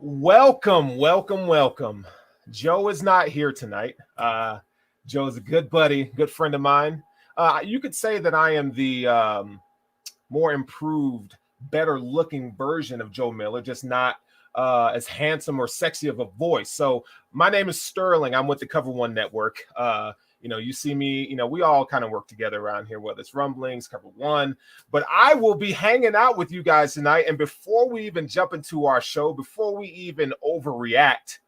Welcome, welcome, welcome. Joe is not here tonight. Joe is a good buddy, good friend of mine. You could say that I am the more improved, better looking version of Joe Miller, just not as handsome or sexy of a voice. So my name is Sterling. I'm with the Cover One Network. You see me, we all kind of work together around here, whether it's Rumblings, Cover One, but I will be hanging out with you guys tonight. And before we even jump into our show, before we even overreact,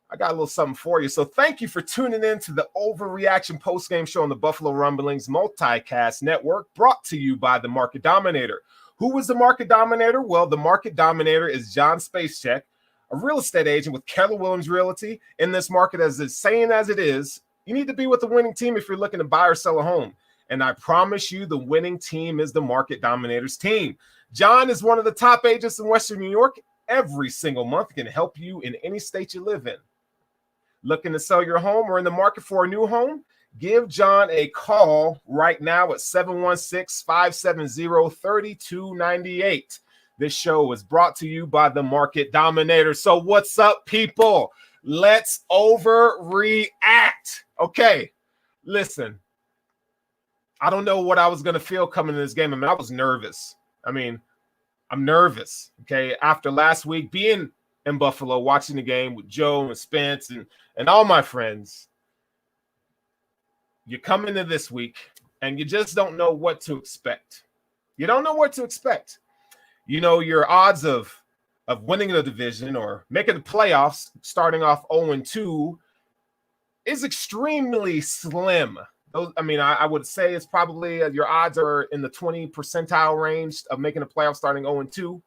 I got a little something for you. So thank you for tuning in to the Overreaction Postgame Show on the Buffalo Rumblings Multicast Network, brought to you by the Market Dominator. Who was the Market Dominator? Well, the Market Dominator is John Spacek, a real estate agent with Keller Williams Realty. In this market, as insane as it is, you need to be with the winning team if you're looking to buy or sell a home. And I promise you, the winning team is the Market Dominator's team. John is one of the top agents in Western New York. Every single month can help you in any state you live in. Looking to sell your home or in the market for a new home? Give John a call right now at 716-570-3298. This show is brought to you by the Market Dominator. So what's up, people? Let's overreact. Okay, listen. I don't know what I was going to feel coming in this game. I was nervous. I'm nervous, okay? After last week being in Buffalo, watching the game with Joe and Spence and all my friends, you come into this week and you just don't know what to expect. You don't know what to expect. Your odds of winning the division or making the playoffs, starting off 0-2, is extremely slim. I would say it's probably your odds are in the 20 percentile range of making a playoff starting 0-2.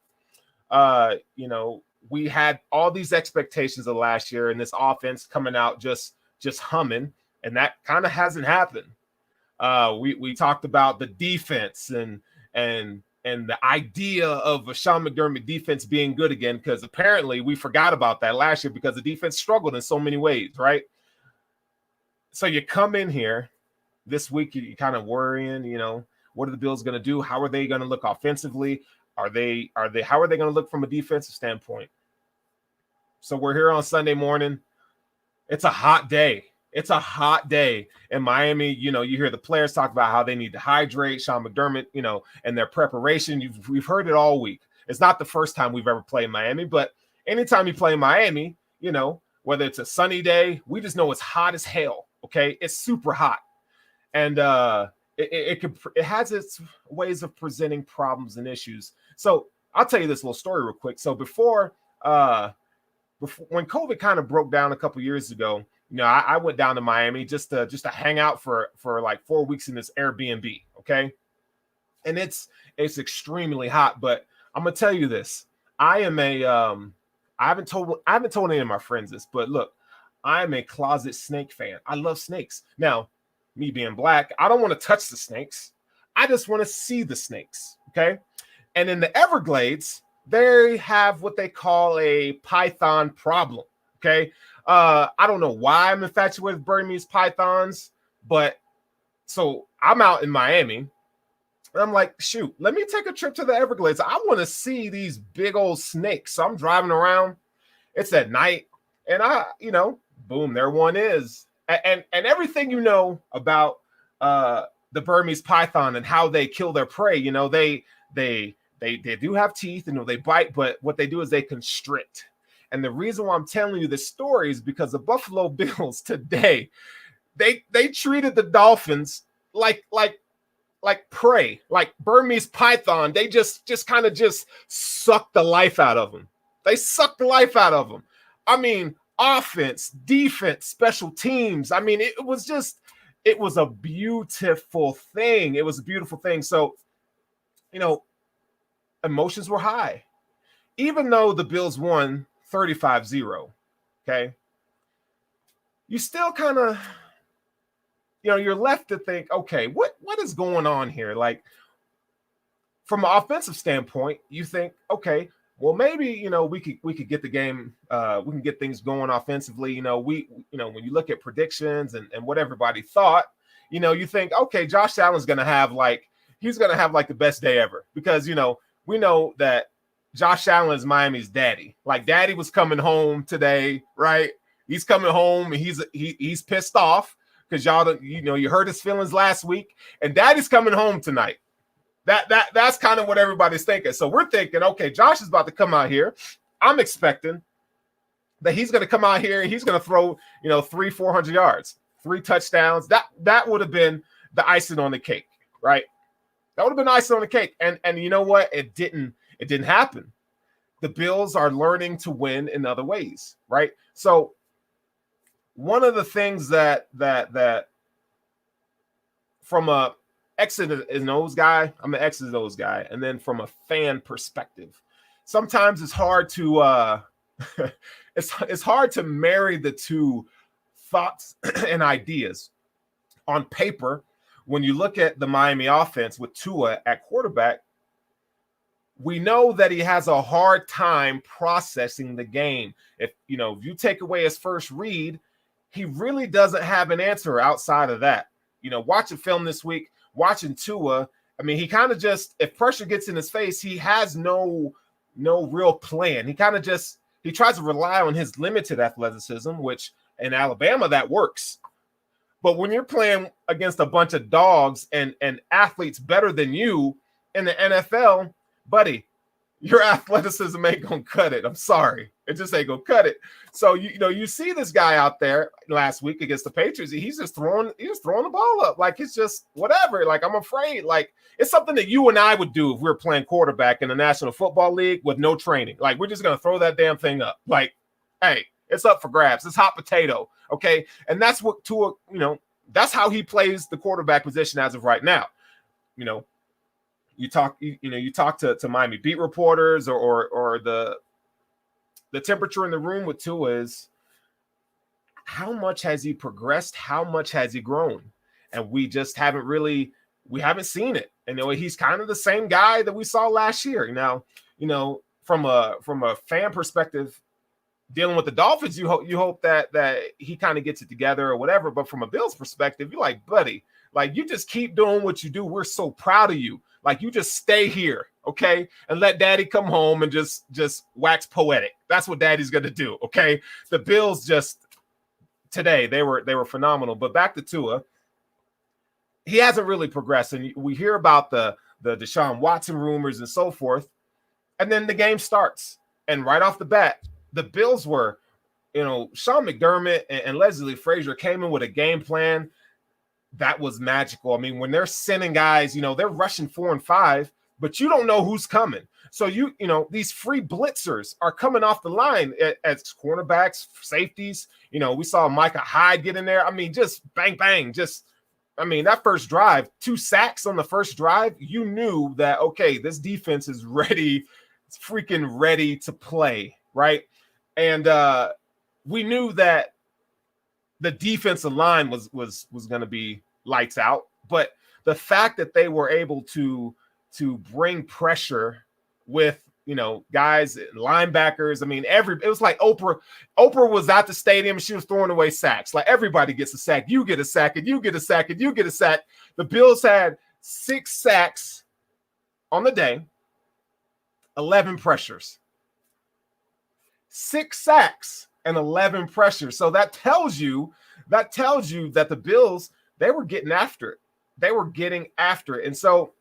We had all these expectations of last year and this offense coming out just humming, and that kind of hasn't happened. We talked about the defense and the idea of a Sean McDermott defense being good again, because apparently we forgot about that last year because the defense struggled in so many ways, right? So you come in here this week, you're kind of worrying, what are the Bills going to do? How are they going to look offensively? How are they going to look from a defensive standpoint? So we're here on Sunday morning. It's a hot day. It's a hot day in Miami. You hear the players talk about how they need to hydrate, Sean McDermott, and their preparation. We've heard it all week. It's not the first time we've ever played Miami, but anytime you play Miami, whether it's a sunny day, we just know it's hot as hell. Okay, it's super hot, and it has its ways of presenting problems and issues. So I'll tell you this little story real quick. So before when COVID kind of broke down a couple years ago, I went down to Miami just to hang out for like 4 weeks in this Airbnb. Okay, and it's extremely hot. But I'm gonna tell you this: I haven't told any of my friends this, but look, I am a closet snake fan. I love snakes. Now, me being black, I don't want to touch the snakes. I just want to see the snakes. Okay. And in the Everglades, they have what they call a python problem. Okay. I don't know why I'm infatuated with Burmese pythons, but so I'm out in Miami and I'm like, shoot, let me take a trip to the Everglades. I want to see these big old snakes. So I'm driving around. It's at night and boom, there one is. And everything about the Burmese python and how they kill their prey, they do have teeth, they bite, but what they do is they constrict. And the reason why I'm telling you this story is because the Buffalo Bills today, they treated the Dolphins like prey, like Burmese python. They just kind of sucked the life out of them. They sucked the life out of them. Offense, defense, special teams. It was a beautiful thing. It was a beautiful thing. So, emotions were high. Even though the Bills won 35-0, okay? You still kind of, you're left to think, okay, what is going on here? Like, from an offensive standpoint, you think, okay, well, maybe, we could get the game, we can get things going offensively. When you look at predictions and what everybody thought, you think, okay, Josh Allen's going to have the best day ever because, we know that Josh Allen is Miami's daddy. Like daddy was coming home today, right? He's coming home and he's pissed off because y'all don't, you hurt his feelings last week, and daddy's coming home tonight. That's kind of what everybody's thinking. So we're thinking, okay, Josh is about to come out here. I'm expecting that he's going to come out here and he's going to throw, 300-400 yards, 3 touchdowns. That would have been the icing on the cake, right? That would have been icing on the cake. And you know what? It didn't happen. The Bills are learning to win in other ways, right? So one of the things that from a X's and O's guy, I'm an X's and O's guy, and then from a fan perspective, sometimes it's hard to it's hard to marry the two thoughts and ideas. On paper, when you look at the Miami offense with Tua at quarterback, we know that he has a hard time processing the game. If you take away his first read, he really doesn't have an answer outside of that. Watching film this week, watching Tua, I mean, he kind of just, if pressure gets in his face, he has no real plan. He kind of just, he tries to rely on his limited athleticism, which in Alabama, that works. But when you're playing against a bunch of dogs and athletes better than you in the NFL, buddy, your athleticism ain't gonna cut it. I'm sorry, it just ain't gonna cut it. So you see this guy out there last week against the Patriots. He's just throwing the ball up like it's just whatever. Like I'm afraid, like it's something that you and I would do if we were playing quarterback in the National Football League with no training. Like we're just gonna throw that damn thing up. Like, hey, it's up for grabs. It's hot potato, okay? And that's what Tua, that's how he plays the quarterback position as of right now. You talk to Miami beat reporters or the temperature in the room with Tua is how much has he progressed? How much has he grown? And we just haven't seen it. And he's kind of the same guy that we saw last year. Now, from a fan perspective, dealing with the Dolphins, you hope that he kind of gets it together or whatever. But from a Bills perspective, you're like, buddy, like you just keep doing what you do. We're so proud of you. Like you just stay here, okay, and let daddy come home and just wax poetic. That's what daddy's gonna do, okay? The Bills just today they were phenomenal. But back to Tua, he hasn't really progressed, and we hear about the Deshaun Watson rumors and so forth, and then the game starts, and right off the bat, the Bills were, Sean McDermott and Leslie Frazier came in with a game plan that was magical. I mean, when they're sending guys, they're rushing 4 and 5, but you don't know who's coming. So these free blitzers are coming off the line as cornerbacks, safeties. We saw Micah Hyde get in there. I mean, just bang, bang. That first drive, 2 sacks on the first drive, you knew that, okay, this defense is ready. It's freaking ready to play, right? And we knew that the defensive line was going to be lights out, but the fact that they were able to bring pressure with guys, linebackers. I mean, it was like Oprah was at the stadium and she was throwing away sacks. Like everybody gets a sack, you get a sack, and you get a sack, and you get a sack. The Bills had 6 sacks on the day, 11 pressures. 6 sacks and 11 pressures. So that tells you that the Bills, they were getting after it. They were getting after it. And so,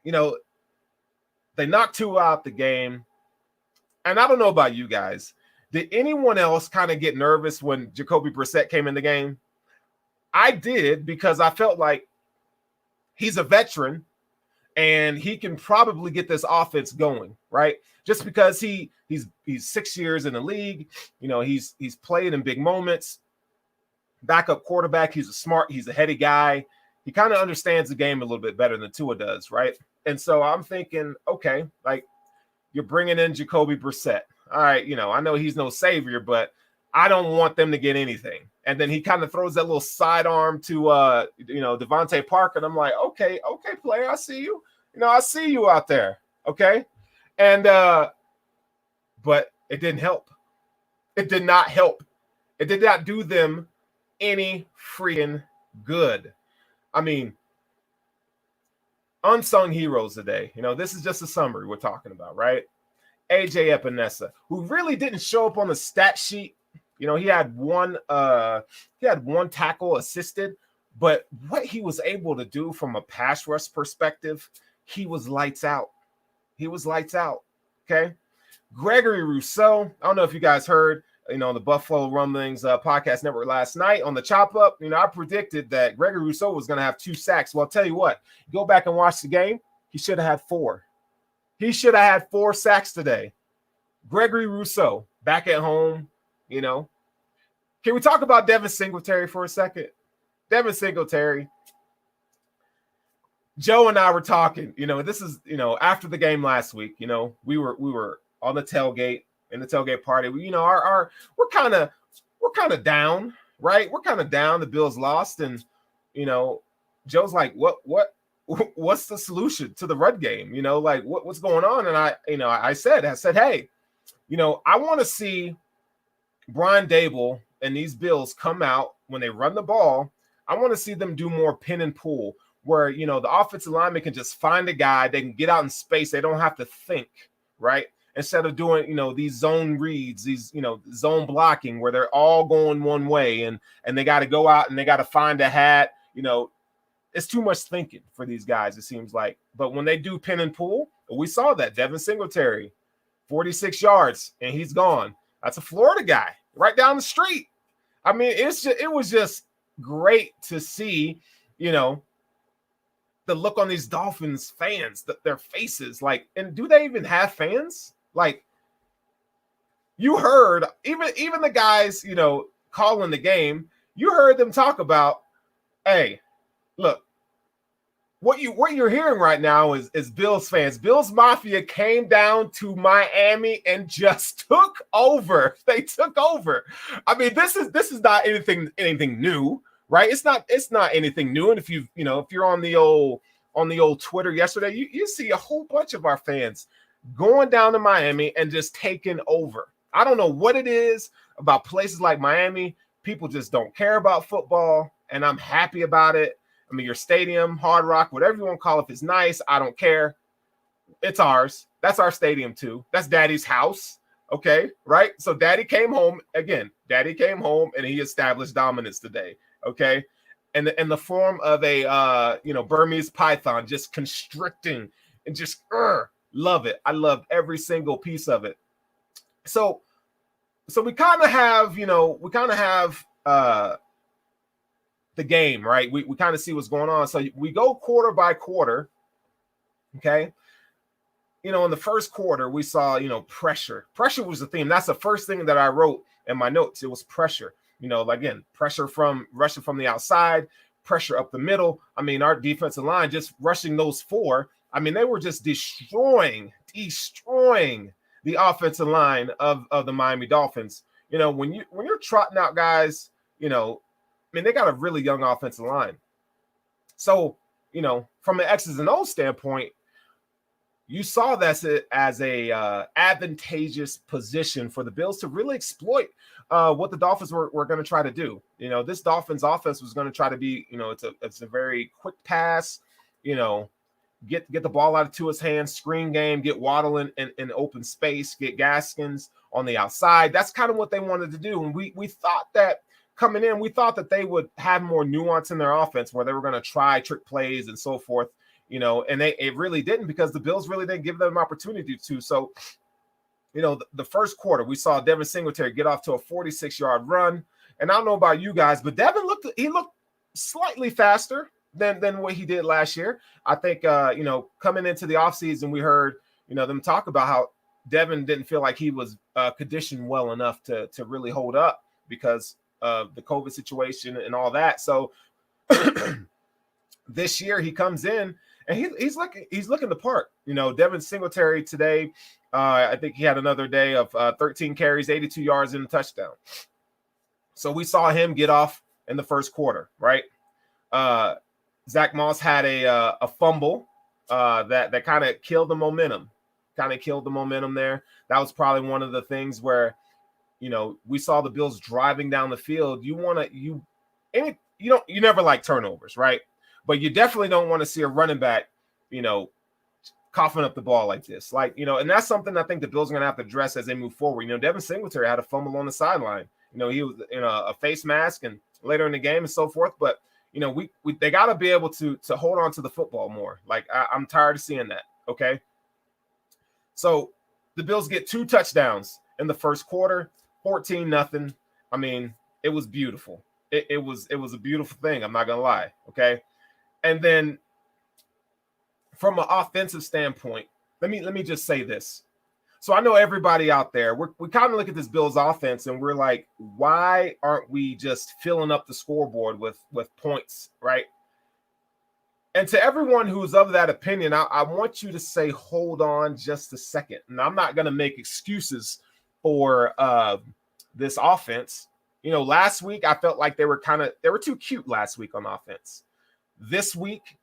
they knocked Tua out the game. And I don't know about you guys. Did anyone else kind of get nervous when Jacoby Brissett came in the game? I did, because I felt like he's a veteran and he can probably get this offense going, right? Just because he's 6 years in the league, he's played in big moments. Backup quarterback, he's a heady guy. He kind of understands the game a little bit better than Tua does, right? And so I'm thinking, okay, like you're bringing in Jacoby Brissett. All right, I know he's no savior, but I don't want them to get anything. And then he kind of throws that little sidearm to Devontae Parker, and I'm like, okay, player, I see you. I see you out there, okay? And but it didn't help. It did not help. It did not do them any freaking good. I mean, unsung heroes today. This is just a summary we're talking about, right? AJ Epinesa, who really didn't show up on the stat sheet. You know, he had one tackle assisted, but what he was able to do from a pass rush perspective, he was lights out. He was lights out. Okay. Gregory Rousseau, I don't know if you guys heard, you know, on the Buffalo Rumblings podcast network last night on the chop up, you know, I predicted that Gregory Rousseau was going to have 2 sacks. Well, I'll tell you what, go back and watch the game. He should have had 4. He should have had 4 sacks today. Gregory Rousseau back at home, you know. Can we talk about Devin Singletary for a second? Devin Singletary. Joe and I were talking, you know, this is, you know, after the game last week, you know, we were on the tailgate, in the tailgate party. We, you know, we're kind of down, right? We're kind of down. The Bills lost, and you know, Joe's like, what's the solution to the run game? You know, like what's going on? And I said, hey, you know, I want to see Brian Dable and these Bills come out when they run the ball. I want to see them do more pin and pull, where, you know, the offensive lineman can just find a guy, they can get out in space, they don't have to think, right? Instead of doing, you know, these zone reads, these, you know, zone blocking where they're all going one way and they got to go out and they got to find a hat. You know, it's too much thinking for these guys, it seems like. But when they do pin and pull, we saw that. Devin Singletary, 46 yards, and he's gone. That's a Florida guy right down the street. I mean, it was just great to see, you know, the look on these Dolphins fans, their faces. Like, and do they even have fans? Like, you heard even the guys, you know, calling the game, you heard them talk about, hey, look, what you're hearing right now is Bills fans. Bills Mafia came down to Miami and just took over. They took over. I mean, this is not anything new, right? It's not anything new. And if you're on the old Twitter yesterday, you see a whole bunch of our fans going down to Miami and just taking over. I don't know what it is about places like Miami. People just don't care about football, and I'm happy about it. I mean, your stadium, Hard Rock, whatever you want to call it, if it's nice, I don't care. It's ours. That's our stadium too. That's Daddy's house. Okay, right? So Daddy came home again. Daddy came home and he established dominance today. Okay, and in the form of a Burmese python, just constricting and just love it. I love every single piece of it. So we kind of have the game, right? We kind of see what's going on. So we go quarter by quarter. Okay. You know, in the first quarter, we saw, you know, pressure. Pressure was the theme. That's the first thing that I wrote in my notes. It was pressure. You know, again, pressure from rushing from the outside, pressure up the middle. I mean, our defensive line just rushing those 4. I mean, they were just destroying the offensive line of the Miami Dolphins. You know, when you're trotting out guys, you know, I mean, they got a really young offensive line. So, you know, from an X's and O's standpoint, you saw that as a advantageous position for the Bills to really exploit what the Dolphins were going to try to do. You know, this Dolphins offense was going to try to be, you know, it's a very quick pass, you know, get the ball out of Tua's hands, screen game, get Waddle in open space, get Gaskins on the outside. That's kind of what they wanted to do. And we thought that coming in, we thought that they would have more nuance in their offense where they were going to try trick plays and so forth, you know, and it really didn't, because the Bills really didn't give them an opportunity to. So, you know, the first quarter, we saw Devin Singletary get off to a 46-yard run. And I don't know about you guys, but Devin looked slightly faster than what he did last year. I think, you know, coming into the offseason, we heard, you know, them talk about how Devin didn't feel like he was conditioned well enough to really hold up because of the COVID situation and all that. So this year he comes in and he's looking the part. You know, Devin Singletary today, I think he had another day of 13 carries, 82 yards and a touchdown. So we saw him get off in the first quarter, right? Zach Moss had a fumble that kind of killed the momentum. There. That was probably one of the things where, you know, we saw the Bills driving down the field. You never like turnovers, right? But you definitely don't want to see a running back, you know, coughing up the ball like this. Like, and that's something I think the Bills are going to have to address as they move forward. Devin Singletary had a fumble on the sideline. He was in a face mask and later in the game and so forth. But, they got to be able to hold on to the football more. Like, I'm tired of seeing that. Okay. So the Bills get 2 touchdowns in the first quarter, 14-0. I mean, it was beautiful. It was a beautiful thing. I'm not going to lie. Okay. And then from an offensive standpoint, let me just say this. So I know everybody out there, we kind of look at this Bills offense and we're like, why aren't we just filling up the scoreboard with points, right? And to everyone who's of that opinion, I want you to say, hold on just a second. And I'm not going to make excuses for this offense. Last week I felt like they were too cute last week on offense. This week,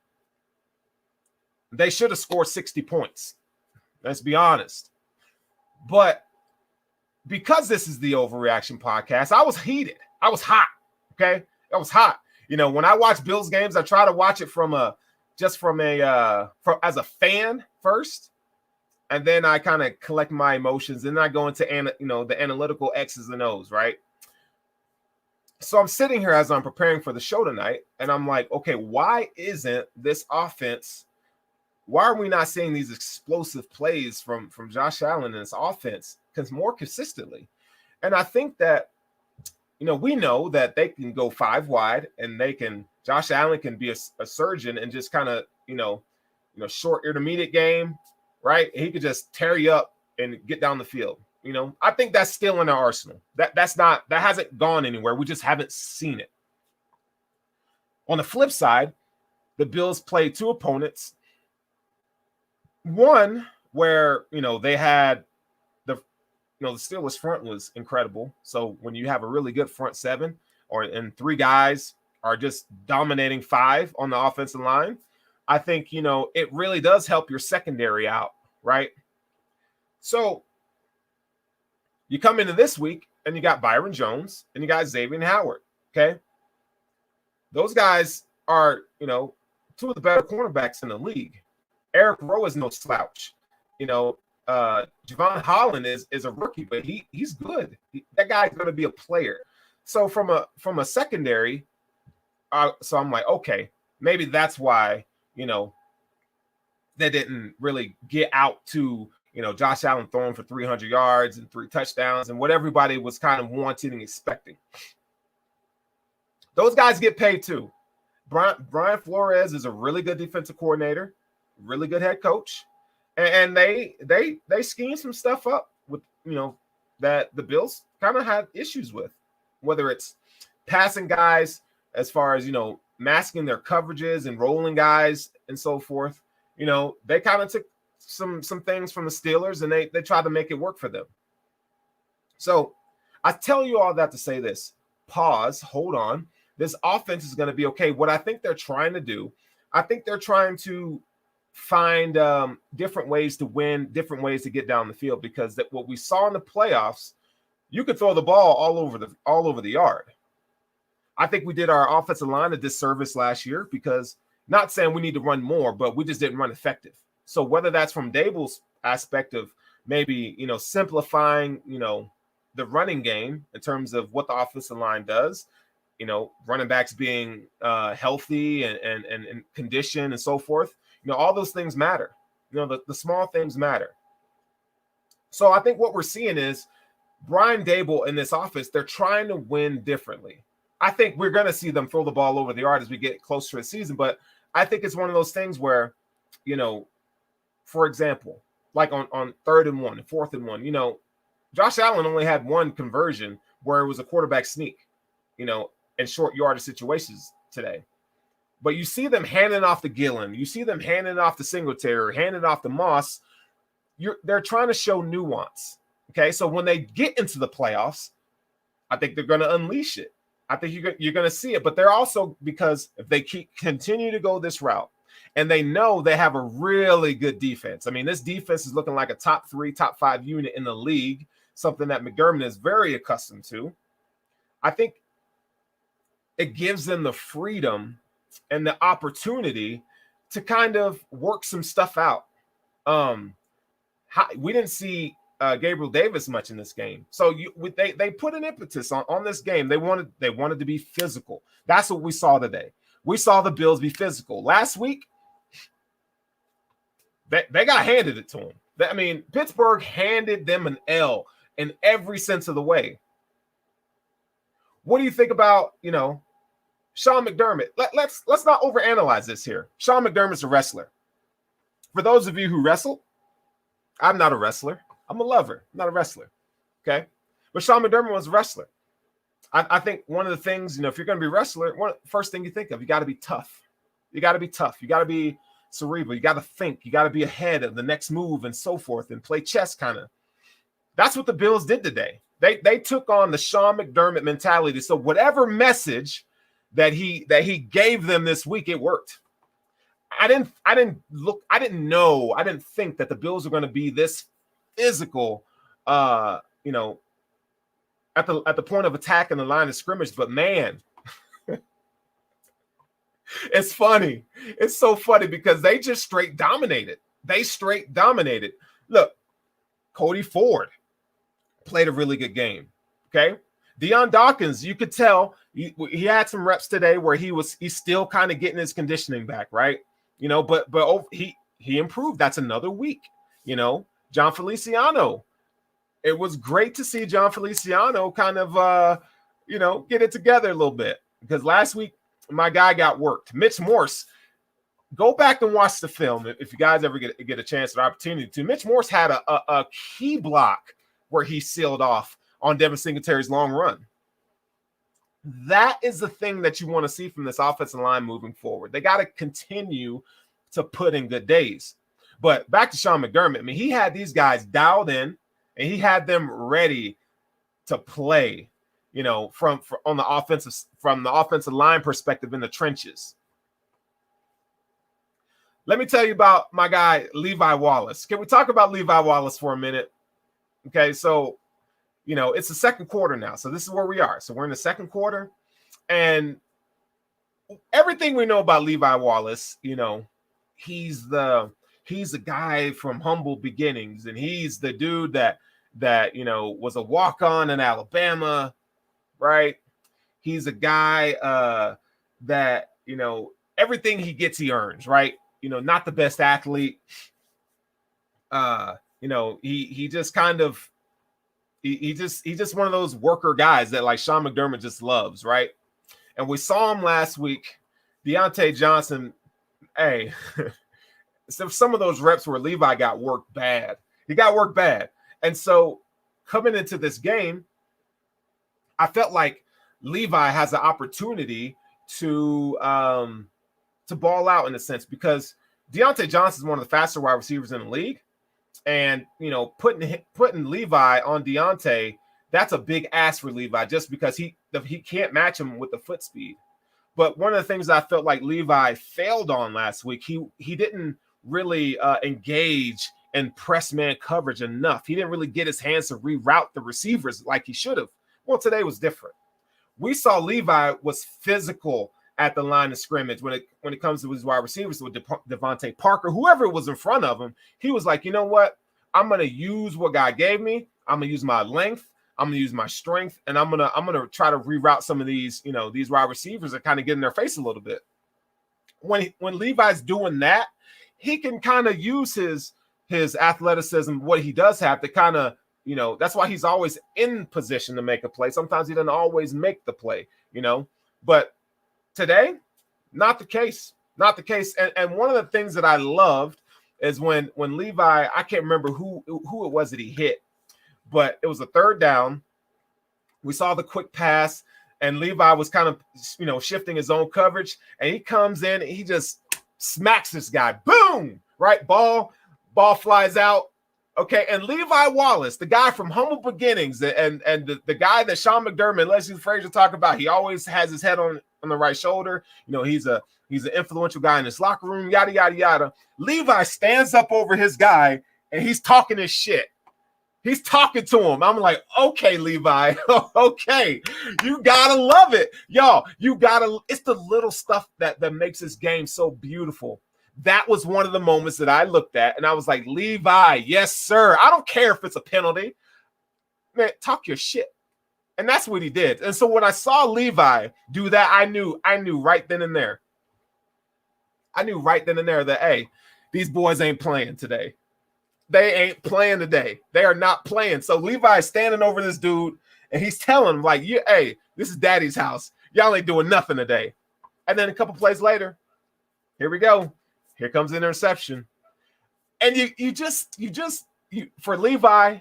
they should have scored 60 points. Let's be honest. But because this is the Overreaction podcast, I was heated. I was hot. Okay. I was hot. When I watch Bills games, I try to watch it as a fan first. And then I kind of collect my emotions. And then I go into, the analytical X's and O's, right? So I'm sitting here as I'm preparing for the show tonight. And I'm like, okay, why isn't this offense? Why are we not seeing these explosive plays from Josh Allen and his offense more consistently? And I think that, we know that they can go 5 wide and Josh Allen can be a surgeon and just kind of, short intermediate game, right? He could just tear you up and get down the field. I think that's still in our arsenal. That hasn't gone anywhere. We just haven't seen it. On the flip side, the Bills played 2 opponents. One where, they had the Steelers front was incredible. So when you have a really good front 7 and 3 guys are just dominating 5 on the offensive line, I think, it really does help your secondary out, right? So you come into this week and you got Byron Jones and you got Xavier Howard, okay? Those guys are, 2 of the better cornerbacks in the league. Eric Rowe is no slouch. Javon Holland is a rookie, but he's good. That guy's going to be a player. So from a secondary, so I'm like, okay, maybe that's why, they didn't really get out to, Josh Allen throwing for 300 yards and 3 touchdowns and what everybody was kind of wanting and expecting. Those guys get paid too. Brian Flores is a really good defensive coordinator, really good head coach, and they scheme some stuff up with that the Bills kind of had issues with, whether it's passing guys as far as masking their coverages and rolling guys and so forth. They kind of took some things from the Steelers and they tried to make it work for them. So I tell you all that to say this: pause, hold on. This offense is going to be okay. What I think they're trying to do, I think they're trying to find different ways to win, different ways to get down the field, because what we saw in the playoffs, you could throw the ball all over the yard. I think we did our offensive line a disservice last year because, not saying we need to run more, but we just didn't run effective. So whether that's from Dable's aspect of maybe, simplifying, the running game in terms of what the offensive line does, running backs being healthy and conditioned and so forth, all those things matter. The small things matter. So I think what we're seeing is Brian Dable in this offense, they're trying to win differerly. I think we're going to see them throw the ball over the yard as we get closer to the season. But I think it's one of those things where, for example, like on 3rd and 1 and 4th and 1, Josh Allen only had 1 conversion where it was a quarterback sneak, in short yardage situations today. But you see them handing off to Gillen. You see them handing off to Singletary, handing off to Moss. They're trying to show nuance. Okay, so when they get into the playoffs, I think they're going to unleash it. I think you're going to see it. But they're also, because if they continue to go this route, and they know they have a really good defense. I mean, this defense is looking like a top 3, top 5 unit in the league, something that McDermott is very accustomed to. I think it gives them the freedom and the opportunity to kind of work some stuff out. We didn't see Gabriel Davis much in this game, so they put an impetus on this game. They wanted to be physical. That's what we saw today. We saw the Bills be physical. Last week, they got handed it to them. I mean, Pittsburgh handed them an L in every sense of the way. What do you think about, Sean McDermott? Let's not overanalyze this here. Sean McDermott's a wrestler. For those of you who wrestle, I'm not a wrestler. I'm a lover. I'm not a wrestler. Okay? But Sean McDermott was a wrestler. I think one of the things, if you're going to be a wrestler, first thing you think of, you got to be tough. You got to be tough. You got to be cerebral. You got to think. You got to be ahead of the next move and so forth and play chess kind of. That's what the Bills did today. They took on the Sean McDermott mentality. So whatever message that he gave them this week, it worked. I didn't think that the Bills were going to be this physical, at the point of attack in the line of scrimmage. But man, it's funny. It's so funny because they just straight dominated. Look, Cody Ford played a really good game. Okay. Deion Dawkins, you could tell he had some reps today where he's still kind of getting his conditioning back, right? But he improved. That's another week. John Feliciano. It was great to see John Feliciano kind of get it together a little bit, because last week my guy got worked. Mitch Morse, go back and watch the film if you guys ever get a chance or opportunity to. Mitch Morse had a key block where he sealed off on Devin Singletary's long run. That is the thing that you want to see from this offensive line moving forward. They got to continue to put in good days. But back to Sean McDermott, I mean, he had these guys dialed in and he had them ready to play, from the offensive line perspective in the trenches. Let me tell you about my guy, Levi Wallace. Can we talk about Levi Wallace for a minute? Okay, so, it's the second quarter now. So this is where we are. So we're in the second quarter. And everything we know about Levi Wallace, he's the guy from humble beginnings. And he's the dude that was a walk-on in Alabama, right? He's a guy that, everything he gets, he earns, right? Not the best athlete. He just kind of, he's just one of those worker guys that like Sean McDermott just loves, right? And we saw him last week. Deontay Johnson, hey, so some of those reps where Levi got worked bad. He got worked bad. And so coming into this game, I felt like Levi has an opportunity to ball out in a sense, because Deontay Johnson is one of the faster wide receivers in the league. And, putting Levi on Deontay, that's a big ask for Levi, just because he can't match him with the foot speed. But one of the things I felt like Levi failed on last week, he didn't really engage in press man coverage enough. He didn't really get his hands to reroute the receivers like he should have. Well, today was different. We saw Levi was physical at the line of scrimmage when it comes to his wide receivers with Devontae Parker, whoever was in front of him. He was like, you know what? I'm going to use what God gave me. I'm going to use my length. I'm going to use my strength, and I'm going to try to reroute some of these, these wide receivers that kind of get in their face a little bit. When Levi's doing that, he can kind of use his athleticism, what he does have, to kind of, that's why he's always in position to make a play. Sometimes he doesn't always make the play, but today, not the case. And one of the things that I loved is when Levi, I can't remember who it was that he hit, but it was a third down. We saw the quick pass, and Levi was kind of, shifting his own coverage, and he comes in and he just smacks this guy. Boom! Right? Ball flies out. Okay, and Levi Wallace, the guy from humble beginnings, and the guy that Sean McDermott and Leslie Frazier talk about, he always has his head on the right shoulder. He's an influential guy in his locker room, yada, yada, yada. Levi stands up over his guy, and he's talking his shit. He's talking to him. I'm like, okay, Levi, okay. You got to love it. Y'all, it's the little stuff that makes this game so beautiful. that was one of the moments that I looked at and I was like, Levi, yes, sir. I don't care if it's a penalty. Man, talk your shit. And that's what he did. And so when I saw Levi do that, I knew right then and there. I knew right then and there that, hey, these boys ain't playing today. They ain't playing today. They are not playing. So Levi is standing over this dude, and he's telling him, like, hey, this is daddy's house. Y'all ain't doing nothing today. And then a couple plays later, here we go. Here comes the interception. And you for Levi,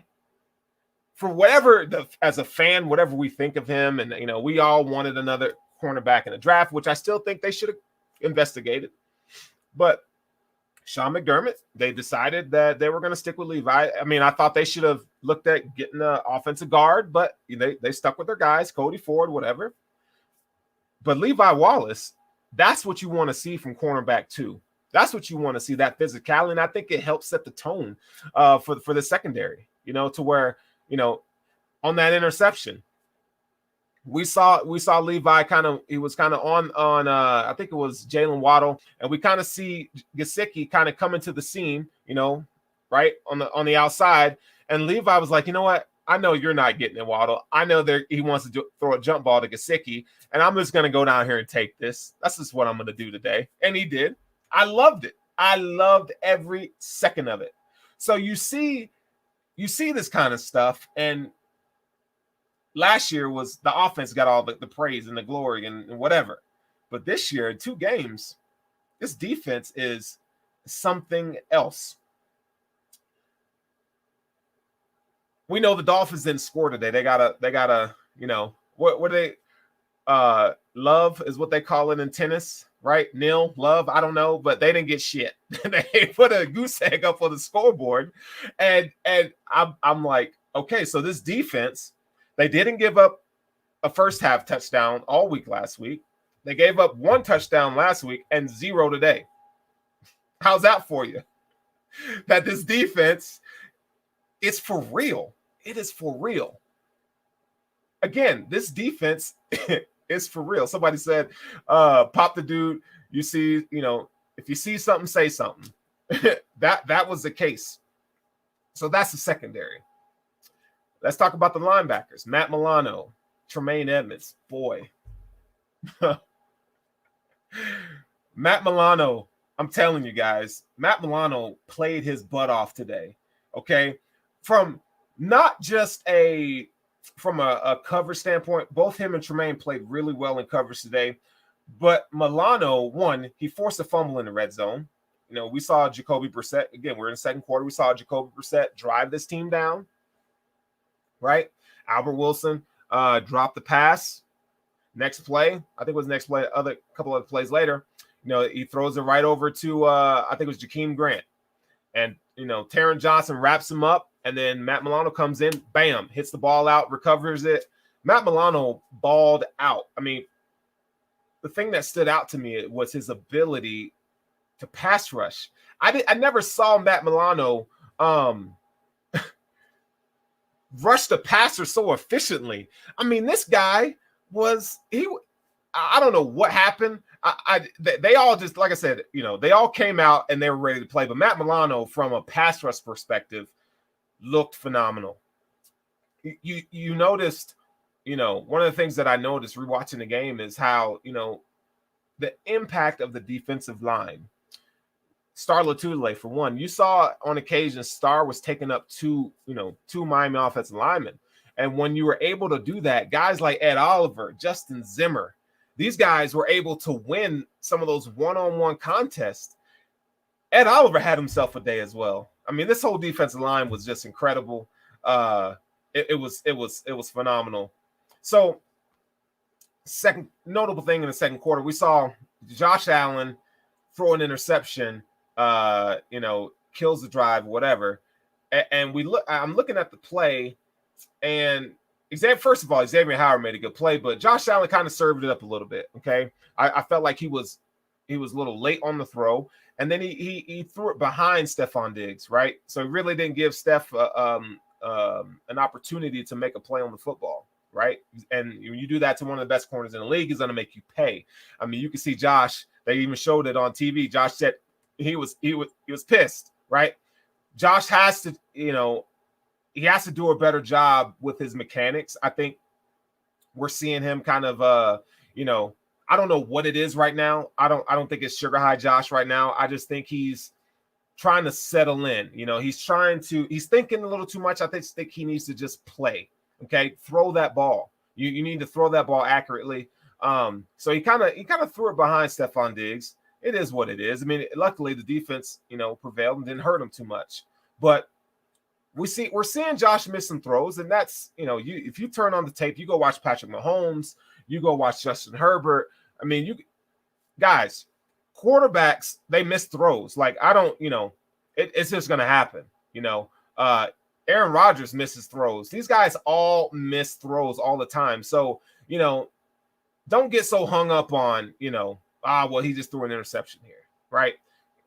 for whatever, as a fan, whatever we think of him, and, we all wanted another cornerback in the draft, which I still think they should have investigated. But Sean McDermott, they decided that they were going to stick with Levi. I mean, I thought they should have looked at getting an offensive guard, but they stuck with their guys, Cody Ford, whatever. But Levi Wallace, that's what you want to see from cornerback 2. That's what you want to see, that physicality. And I think it helps set the tone for the secondary, to where, on that interception, we saw Levi he was on I think it was Jalen Waddle, and we kind of see Gesicki kind of coming to the scene, right on the outside, and Levi was like, you know what? I know you're not getting it, Waddle. I know he wants to throw a jump ball to Gesicki, and I'm just going to go down here and take this. That's just what I'm going to do today. And he did. I loved it. I loved every second of it. So you see this kind of stuff, and last year was the offense got all the praise and the glory and whatever. But this year, 2 games, this defense is something else. We know the Dolphins didn't score today. They gotta, what they love is what they call it in tennis, right? Nil, love, I don't know, but they didn't get shit. They put a goose egg up on the scoreboard. And I'm like, okay, so this defense, they didn't give up a first half touchdown all week last week. They gave up 1 touchdown last week and 0 today. How's that for you? That this defense, it's for real. It is for real. Again, this defense is for real. Somebody said, pop the dude. You see, if you see something, say something. that was the case. So that's the secondary. Let's talk about the linebackers. Matt Milano, Tremaine Edmonds. Boy. Matt Milano, I'm telling you guys, Matt Milano played his butt off today. Okay? From not just from a cover standpoint, both him and Tremaine played really well in coverage today. But Milano, one, he forced a fumble in the red zone. We saw Jacoby Brissett. Again, we're in the second quarter. We saw Jacoby Brissett drive this team down. Right? Albert Wilson dropped the pass. Next play, I think it was next play, couple of plays later, he throws it right over to I think it was Jakeem Grant. And Taron Johnson wraps him up, and then Matt Milano comes in, bam, hits the ball out, recovers it. Matt Milano balled out. I mean, the thing that stood out to me was his ability to pass rush. I never saw Matt Milano rush the passer so efficiently. I mean, this guy I don't know what happened. They all just, like I said, they all came out and they were ready to play. But Matt Milano, from a pass rush perspective, looked phenomenal. You noticed, one of the things that I noticed rewatching the game is how, the impact of the defensive line. Star Latulele, for one, you saw on occasion Star was taking up two Miami offensive linemen. And when you were able to do that, guys like Ed Oliver, Justin Zimmer, these guys were able to win some of those one-on-one contests. Ed Oliver had himself a day as well. I mean, this whole defensive line was just incredible. It was phenomenal. So, second notable thing in the second quarter, we saw Josh Allen throw an interception. Kills the drive, whatever. And I'm looking at the play, and first of all, Xavier Howard made a good play, but Josh Allen kind of served it up a little bit. Okay. I felt like he was a little late on the throw, and then he threw it behind Stephon Diggs, right? So he really didn't give Steph an opportunity to make a play on the football, right? And when you do that to one of the best corners in the league, he's going to make you pay. I mean, you can see Josh, they even showed it on TV. Josh said, he was pissed, right? Josh has to, he has to do a better job with his mechanics. I think we're seeing him kind of, I don't know what it is right now. I don't think it's sugar high Josh right now. I just think he's trying to settle in. He's thinking a little too much. I think he needs to just play. Okay, throw that ball. You need to throw that ball accurately. So he kind of threw it behind Stephon Diggs. It is what it is. I mean, luckily the defense, prevailed and didn't hurt him too much. But we're seeing Josh miss some throws, and that's, if you turn on the tape, you go watch Patrick Mahomes, you go watch Justin Herbert. I mean, you guys, quarterbacks, they miss throws. Like, I don't, it's just gonna happen. Aaron Rodgers misses throws. These guys all miss throws all the time. So, don't get so hung up on, well, he just threw an interception here, right?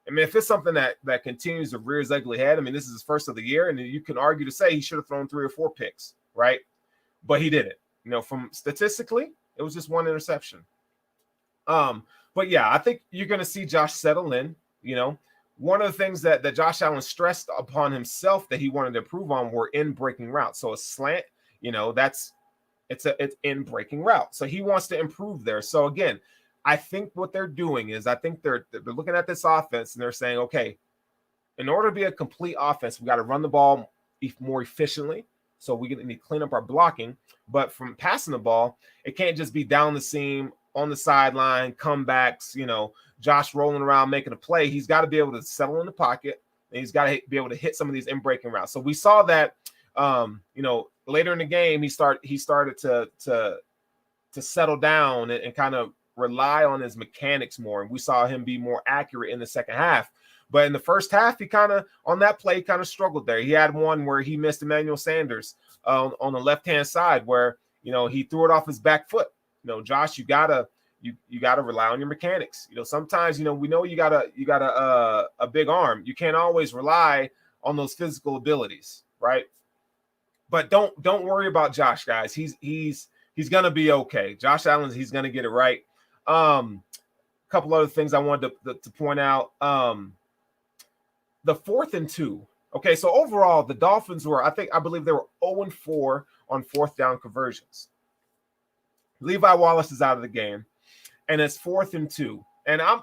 I mean, if it's something that continues to rear his ugly head, I mean, this is his first of the year, and you can argue to say he should have thrown 3 or 4 picks, right? But he didn't. From statistically, it was just one interception. But yeah, I think you're going to see Josh settle in. One of the things that Josh Allen stressed upon himself that he wanted to improve on were in breaking routes. So a slant, it's in breaking route. So he wants to improve there. So again, I think what they're doing is they're looking at this offense and they're saying, okay, in order to be a complete offense, we got to run the ball more efficiently. So we need to clean up our blocking. But from passing the ball, it can't just be down the seam, on the sideline, comebacks, Josh rolling around making a play. He's got to be able to settle in the pocket, and he's got to be able to hit some of these in-breaking routes. So we saw that, later in the game, he started to settle down and kind of rely on his mechanics more. And we saw him be more accurate in the second half. But in the first half, he on that play, struggled there. He had one where he missed Emmanuel Sanders on the left-hand side where, he threw it off his back foot. Josh, you gotta rely on your mechanics. Sometimes, we know you got a big arm. You can't always rely on those physical abilities, right? But don't worry about Josh, guys. He's gonna be okay. Josh Allen, he's gonna get it right. A couple other things I wanted to point out. The 4th and 2. Okay, so overall, the Dolphins were, I believe they were 0-4 on 4th down conversions. Levi Wallace is out of the game, and it's 4th and 2. And I'm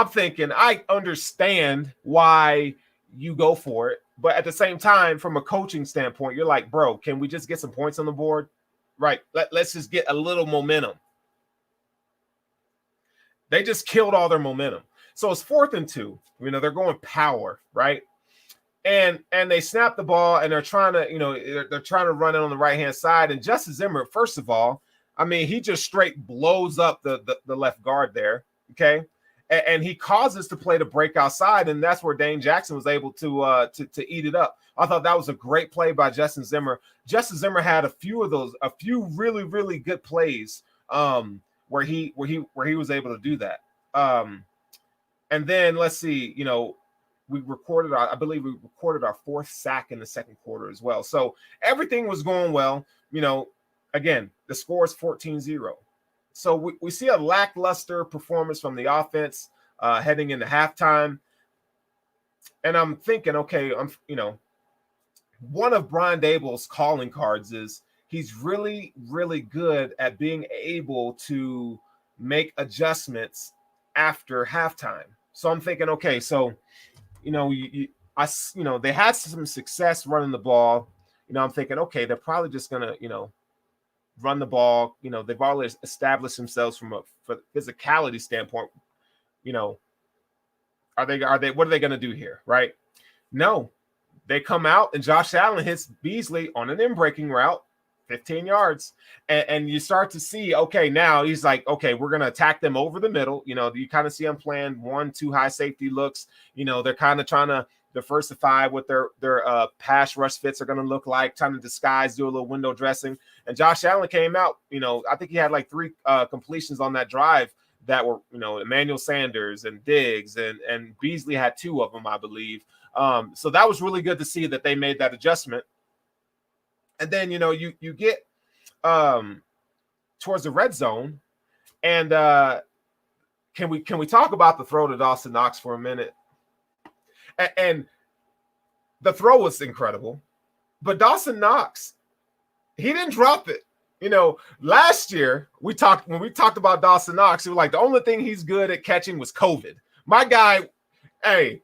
thinking, I understand why you go for it, but at the same time, from a coaching standpoint, you're like, bro, can we just get some points on the board? Right. Let's just get a little momentum. They just killed all their momentum. So it's 4th and 2. They're going power, right? And they snap the ball and they're trying to, they're trying to run it on the right-hand side. And Justin Zimmer, first of all, he just straight blows up the left guard there. Okay. And he causes the play to break outside. And that's where Dane Jackson was able to eat it up. I thought that was a great play by Justin Zimmer. Justin Zimmer had a few really, really good plays where he was able to do that. And then let's see, I believe we recorded our 4th sack in the second quarter as well. So everything was going well. Again, the score is 14-0. So we see a lackluster performance from the offense heading into halftime. And I'm thinking, okay, one of Brian Daboll's calling cards is he's really, really good at being able to make adjustments after halftime. So I'm thinking, okay, so, they had some success running the ball. I'm thinking, okay, they're probably just going to, run the ball. They've already established themselves from a physicality standpoint. What are they going to do here? Right? No, they come out and Josh Allen hits Beasley on an in-breaking route, 15 yards. And you start to see, okay, now he's like, okay, we're going to attack them over the middle. You kind of see them playing 1-2 high safety looks. They're kind of trying to diversify what their pass rush fits are going to look like, trying to disguise, do a little window dressing. And Josh Allen came out, I think he had like 3 completions on that drive that were, Emmanuel Sanders and Diggs and Beasley had 2 of them, I believe. So that was really good to see that they made that adjustment. And then, you get towards the red zone and can we talk about the throw to Dawson Knox for a minute? And the throw was incredible, but Dawson Knox, he didn't drop it. Last year when we talked about Dawson Knox, it was like the only thing he's good at catching was COVID. My guy, hey,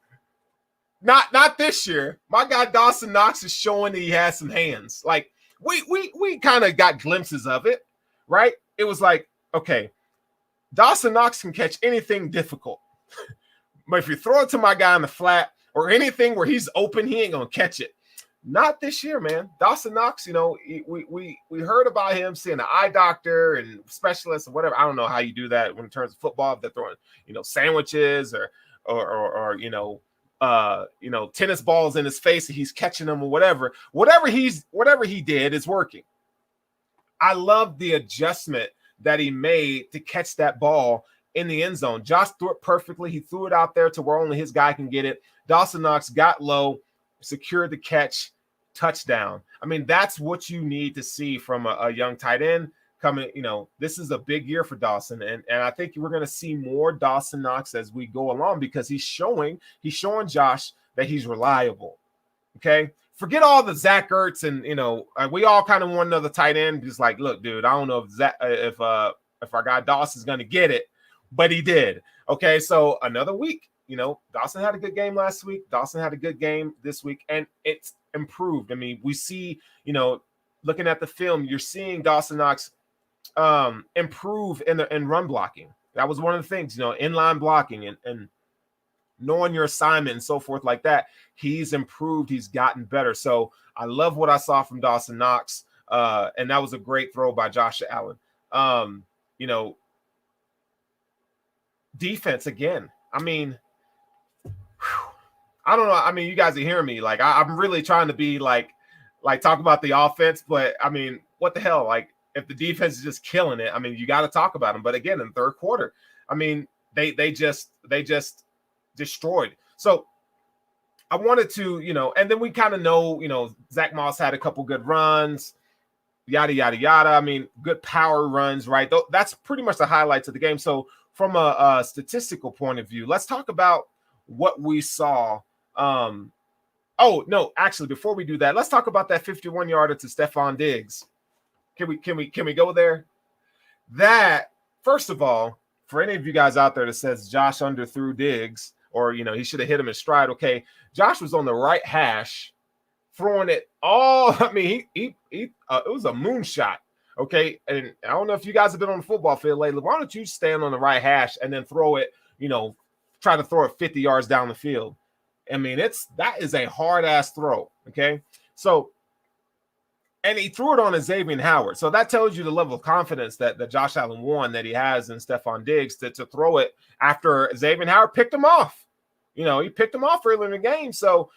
not this year. My guy Dawson Knox is showing that he has some hands. Like we kind of got glimpses of it, right? It was like, okay, Dawson Knox can catch anything difficult. But if you throw it to my guy in the flat or anything where he's open, he ain't gonna catch it. Not this year, man. Dawson Knox, we heard about him seeing an eye doctor and specialist or whatever. I don't know how you do that in terms of football, if they're throwing, sandwiches or tennis balls in his face and he's catching them or whatever. Whatever he did is working. I love the adjustment that he made to catch that ball in the end zone. Josh threw it perfectly. He threw it out there to where only his guy can get it. Dawson Knox got low, secured the catch, touchdown. I mean, that's what you need to see from a young tight end coming. This is a big year for Dawson, and I think we're going to see more Dawson Knox as we go along because he's showing Josh that he's reliable. Okay, forget all the Zach Ertz and we all kind of want another tight end. Just like, look, dude, I don't know if our guy Dawson's going to get it, but he did. Okay, so another week. Dawson had a good game last week. Dawson had a good game this week, and it's improved. I mean, we see, looking at the film, you're seeing Dawson Knox improve in run blocking. That was one of the things, inline blocking and knowing your assignment and so forth like that. He's improved. He's gotten better. So I love what I saw from Dawson Knox, and that was a great throw by Josh Allen. Defense again. I mean, I don't know. I mean, you guys are hearing me. Like, I'm really trying to be like talk about the offense, but I mean, what the hell? Like, if the defense is just killing it, I mean, you got to talk about them. But again, in the third quarter, I mean, they just destroyed. So I wanted to, and then we kind of know, Zach Moss had a couple good runs, yada, yada, yada. I mean, good power runs, right? That's pretty much the highlights of the game. So from a statistical point of view, let's talk about what we saw. Oh no, actually, before we do that, let's talk about that 51-yarder to Stefon Diggs. Can we go there? That, first of all, for any of you guys out there that says Josh underthrew Diggs or he should have hit him in stride. Okay, Josh was on the right hash, throwing it all. I mean, he it was a moonshot. Okay, and I don't know if you guys have been on the football field lately. Why don't you stand on the right hash and then throw it? Try to throw it 50 yards down the field. I mean, that is a hard ass throw. Okay. So, and he threw it on Xavier Howard. So that tells you the level of confidence that Josh Allen won that he has in Stefon Diggs to throw it after Xavier Howard picked him off. He picked him off early in the game. So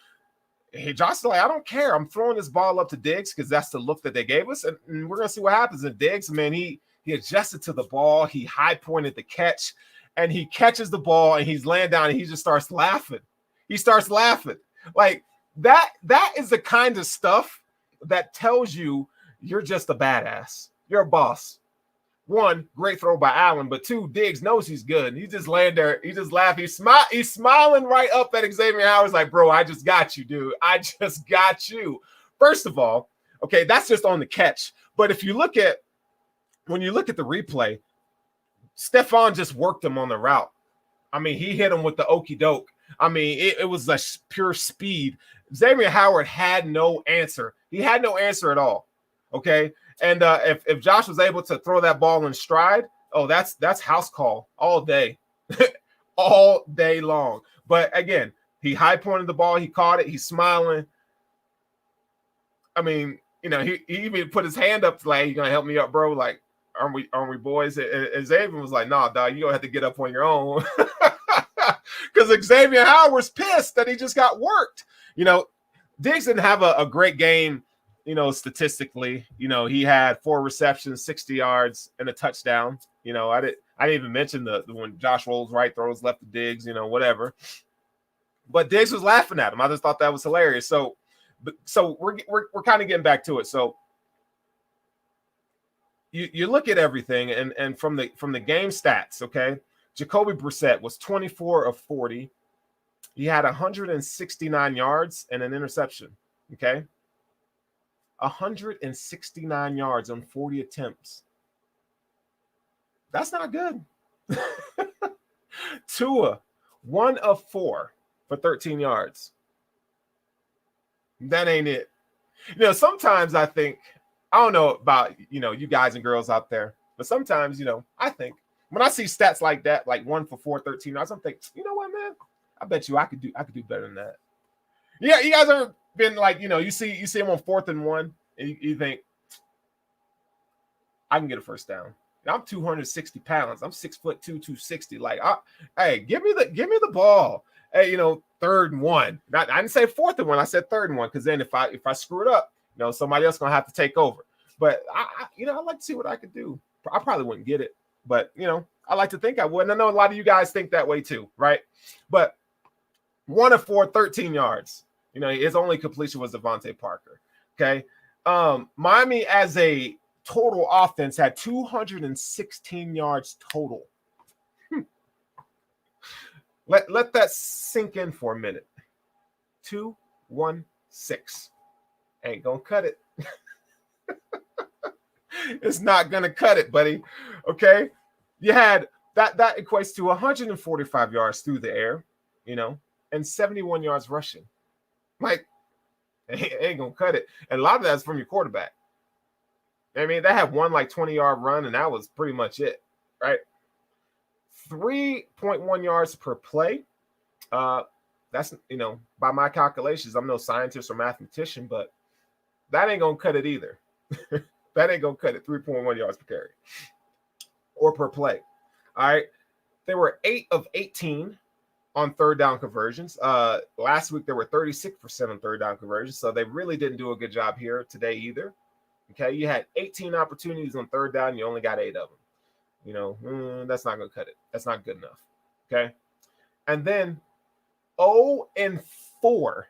Josh is like, I don't care. I'm throwing this ball up to Diggs because that's the look that they gave us. And we're going to see what happens. And Diggs, man, he adjusted to the ball. He high pointed the catch. And he catches the ball and he's laying down and he just starts laughing. He starts laughing. Like that is the kind of stuff that tells you you're just a badass. You're a boss. One, great throw by Allen, but two, Diggs knows he's good. He's just laying there. He just laughing. He's smiling right up at Xavier Howard. Like, bro, I just got you, dude. I just got you. First of all, okay, that's just on the catch. But if you look at the replay, Stefon just worked him on the route. I mean, he hit him with the okie doke. I mean, it was a pure speed. Xavier Howard had no answer. He had no answer at all. Okay. And if Josh was able to throw that ball in stride, oh, that's house call all day, all day long. But again, he high pointed the ball. He caught it. He's smiling. I mean, he even put his hand up like, you gonna help me up, bro? Like, aren't we boys? And Xavier was like, nah, dog, you gonna have to get up on your own. Because Xavier Howard was pissed that he just got worked. Diggs didn't have a great game, statistically. He had 4 receptions, 60 yards, and a touchdown. I didn't even mention the when Josh rolls right, throws left to Diggs, whatever. But Diggs was laughing at him. I just thought that was hilarious. So we're kind of getting back to it. So you look at everything and from the game stats, okay? Jacoby Brissett was 24 of 40. He had 169 yards and an interception. Okay. 169 yards on 40 attempts. That's not good. Tua, 1 of 4 for 13 yards. That ain't it. Sometimes I think, I don't know about, you guys and girls out there, but sometimes, I think when I see stats like that, like 1 for 4, 13 yards, I'm thinking, you know what, man? I bet you I could do better than that. Yeah, you guys ever been like, you see him on 4th and 1, and you think, I can get a first down. I'm 260 pounds. I'm 6'2", 260. Like, hey, give me the ball. Hey, 3rd and 1. I didn't say 4th and 1. I said 3rd and 1, because then if I screw it up, somebody else gonna have to take over. But I like to see what I could do. I probably wouldn't get it, but I like to think I would. And I know a lot of you guys think that way too, right? But 1 of 4, 13 yards. His only completion was Devontae Parker. Okay. Miami as a total offense had 216 yards total. Let that sink in for a minute. 216. Ain't gonna cut it. It's not gonna cut it, buddy. Okay. You had that equates to 145 yards through the air, and 71 yards rushing. Like, ain't gonna cut it. And a lot of that's from your quarterback. I mean, they had one 20-yard run, and that was pretty much it, right? 3.1 yards per play. That's, by my calculations, I'm no scientist or mathematician, but that ain't gonna cut it either. That ain't gonna cut it. 3.1 yards per carry or per play. All right. They were 8 of 18 on 3rd down conversions. Last week they were 36% on 3rd down conversions, so they really didn't do a good job here today either. Okay, you had 18 opportunities on 3rd down, you only got 8 of them. That's not gonna cut it. That's not good enough. Okay, and then 0 and 4,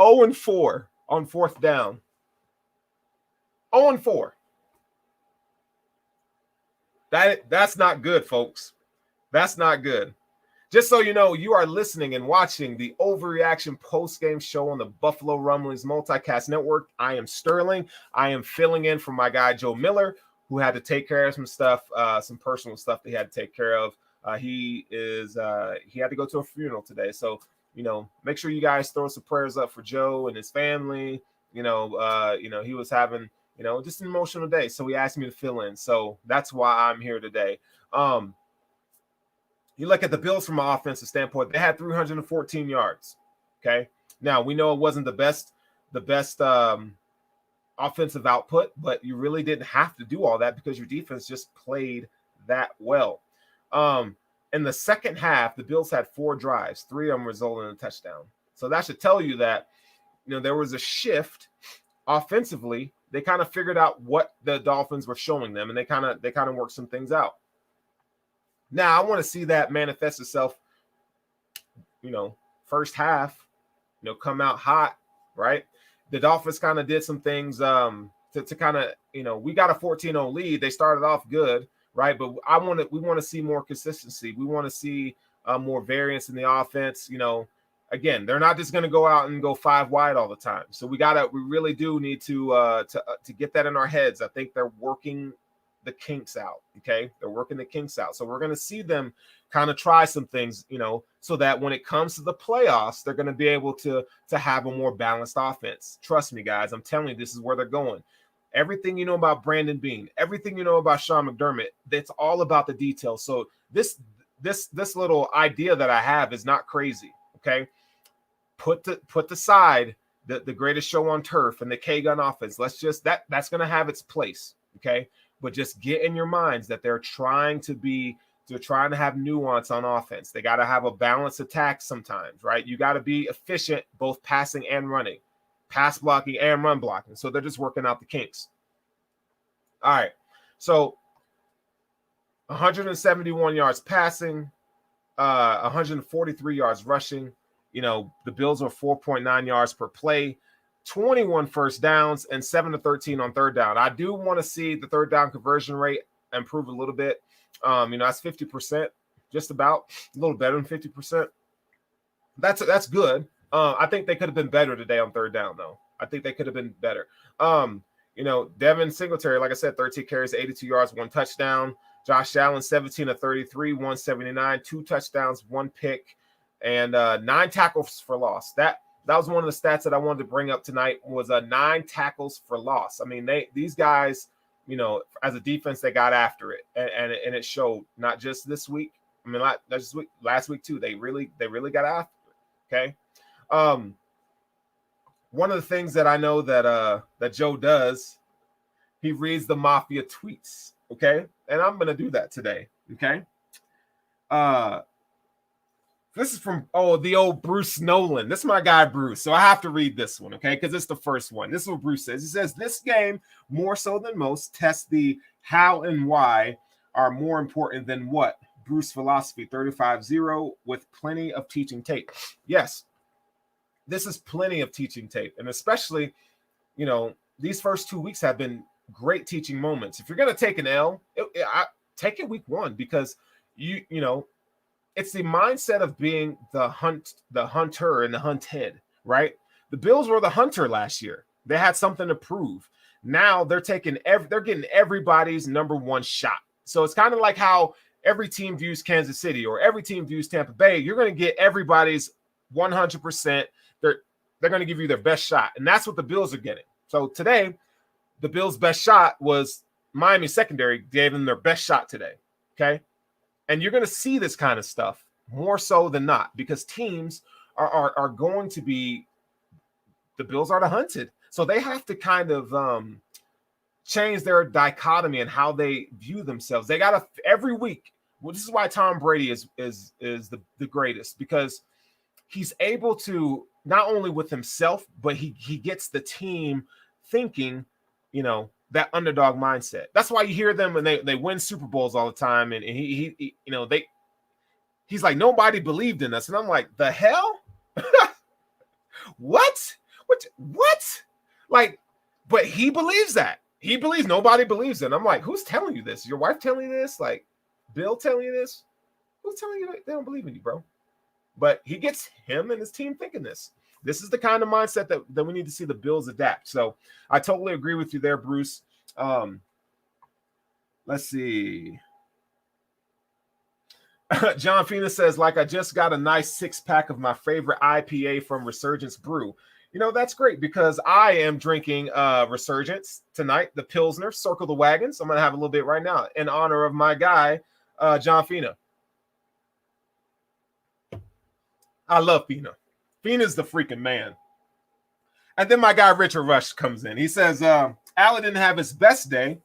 0 and 4 on 4th down. 0 and 4. That's not good, folks. That's not good. Just so you know, you are listening and watching the Overreaction postgame show on the Buffalo Rumblings Multicast Network. I am Sterling. I am filling in for my guy, Joe Miller, who had to take care of some stuff, some personal stuff that he had to take care of. He had to go to a funeral today. So, make sure you guys throw some prayers up for Joe and his family. He was having, just an emotional day. So he asked me to fill in. So that's why I'm here today. You look at the Bills from an offensive standpoint, they had 314 yards. Okay. Now we know it wasn't the best offensive output, but you really didn't have to do all that because your defense just played that well. In the second half, the Bills had 4 drives, 3 of them resulted in a touchdown. So that should tell you that, there was a shift offensively. They kind of figured out what the Dolphins were showing them, and they kind of worked some things out. Now I want to see that manifest itself, first half, come out hot, right? The Dolphins kind of did some things to kind of, we got a 14-0 lead. They started off good, right? But we want to see more consistency. We want to see more variance in the offense. Again, they're not just going to go out and go 5 wide all the time. So we really do need to get that in our heads. I think they're working the kinks out. Okay. They're working the kinks out. So we're going to see them kind of try some things, so that when it comes to the playoffs, they're going to be able to have a more balanced offense. Trust me, guys. I'm telling you, this is where they're going. Everything you know about Brandon Beane, everything you know about Sean McDermott, that's all about the details. So this little idea that I have is not crazy. Okay. Put aside the greatest show on turf and the K-gun offense. That's going to have its place. Okay. But just get in your minds that they're trying to have nuance on offense. They got to have a balanced attack sometimes, right? You got to be efficient, both passing and running, pass blocking and run blocking. So they're just working out the kinks. All right. So 171 yards passing, 143 yards rushing. The Bills are 4.9 yards per play. 21 first downs and 7 to 13 on 3rd down. I do want to see the 3rd down conversion rate improve a little bit. That's 50%, just about a little better than 50%. That's good. I think they could have been better today on third down, though. I think they could have been better. Devin Singletary, like I said, 13 carries, 82 yards, 1 touchdown. Josh Allen, 17 of 33, 179, 2 touchdowns, 1 pick, and 9 tackles for loss. That was one of the stats that I wanted to bring up tonight, was 9 tackles for loss. I mean, these guys, as a defense, they got after it, and it showed, not just this week. I mean, not just week, last week too. They really got after it. Okay. One of the things that I know that Joe does, he reads the Mafia tweets. Okay. And I'm going to do that today. Okay. This is from, the old Bruce Nolan. This is my guy, Bruce. So I have to read this one. Okay. Because it's the first one. This is what Bruce says. He says, this game, more so than most, tests the how and why are more important than what. Bruce philosophy, 35-0, with plenty of teaching tape. Yes. This is plenty of teaching tape. And especially, these first 2 weeks have been great teaching moments. If you're going to take an L, take it week 1, because it's the mindset of being the hunter and the hunted, right? The Bills were the hunter last year. They had something to prove. Now they're getting everybody's number 1 shot. So it's kind of like how every team views Kansas City or every team views Tampa Bay. You're going to get everybody's 100%. They're going to give you their best shot. And that's what the Bills are getting. So today, the Bills' best shot was Miami secondary gave them their best shot today. Okay. And you're going to see this kind of stuff more so than not, because teams are going to be, the Bills are the hunted. So they have to kind of change their dichotomy and how they view themselves. They got to every week. Well, this is why Tom Brady is the greatest, because he's able to not only with himself, but he gets the team thinking, that underdog mindset. That's why you hear them when they win Super Bowls all the time. And he's like, nobody believed in us. And I'm like, the hell? What? Like, but he believes that. He believes nobody believes it. And I'm like, who's telling you this? Your wife telling you this? Like, Bill telling you this? Who's telling you that they don't believe in you, bro? But he gets him and his team thinking this. This is the kind of mindset that we need to see the Bills adapt. So I totally agree with you there, Bruce. Let's see. John Fina says, like, I just got a nice 6-pack of my favorite IPA from Resurgence Brew. That's great, because I am drinking Resurgence tonight, the Pilsner, Circle the Wagons. I'm going to have a little bit right now in honor of my guy, John Fina. I love Fina. Fina's the freaking man. And then my guy Richard Rush comes in. He says, Allen didn't have his best day,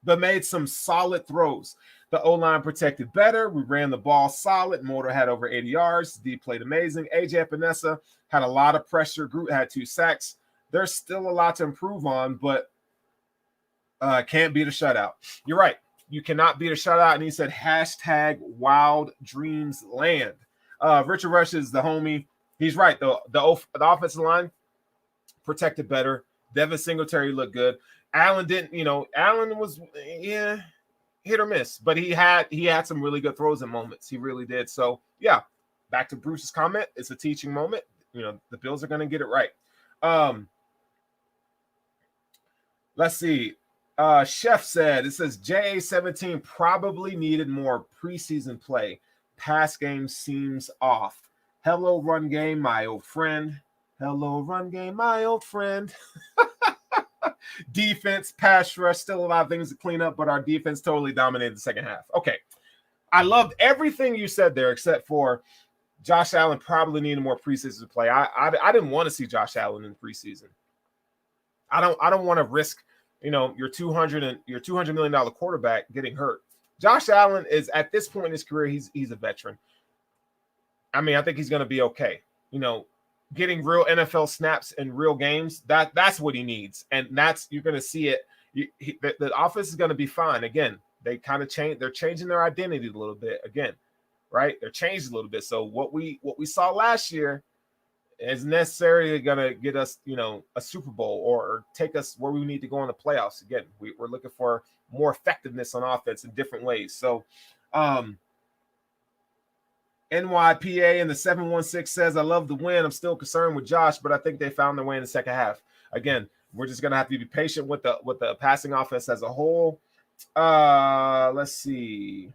but made some solid throws. The O-line protected better. We ran the ball solid. Motor had over 80 yards. D played amazing. AJ Epinesa had a lot of pressure. Groot had 2 sacks. There's still a lot to improve on, but can't beat a shutout. You're right. You cannot beat a shutout. And he said, hashtag wild dreams land. Richard Rush is the homie. He's right. The offensive line protected better. Devin Singletary looked good. Allen didn't, Allen was hit or miss, but he had some really good throws and moments. He really did. So yeah, back to Bruce's comment. It's a teaching moment. The Bills are going to get it right. Let's see. Chef said, it says JA17 probably needed more preseason play. Pass game seems off. Hello, run game, my old friend. Hello, run game, my old friend. Defense, pass rush, still a lot of things to clean up, but our defense totally dominated the second half. Okay. I loved everything you said there, except for Josh Allen probably needed more preseason play. I didn't want to see Josh Allen in preseason. I don't want to risk, your $200 million quarterback getting hurt. Josh Allen is, at this point in his career, he's a veteran. I mean, I think he's going to be okay. Getting real NFL snaps in real games, that's what he needs. And you're going to see it. The offense is going to be fine. Again, they kind of they're changing their identity a little bit again, right? They're changed a little bit. So what we saw last year, is necessarily going to get us, a Super Bowl or take us where we need to go in the playoffs. Again, we're looking for more effectiveness on offense in different ways. So, NYPA in the 716 says, I love the win. I'm still concerned with Josh, but I think they found their way in the second half. Again, we're just going to have to be patient with the passing offense as a whole. Let's see.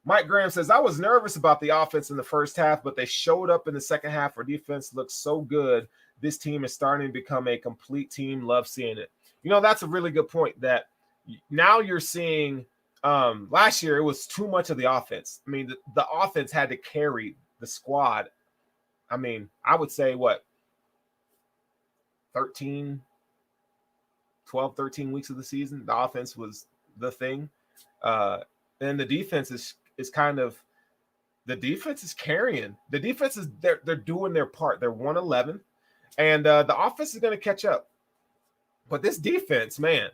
Mike Graham says, I was nervous about the offense in the first half, but they showed up in the second half. Our defense looks so good. This team is starting to become a complete team. Love seeing it. That's a really good point, that now you're seeing last year it was too much of the offense. I mean, the offense had to carry the squad. I mean, I would say 13 weeks of the season, the offense was the thing. And the defense is the defense is carrying. The defense is they're doing their part. They're 111, and the offense is going to catch up. But this defense, man,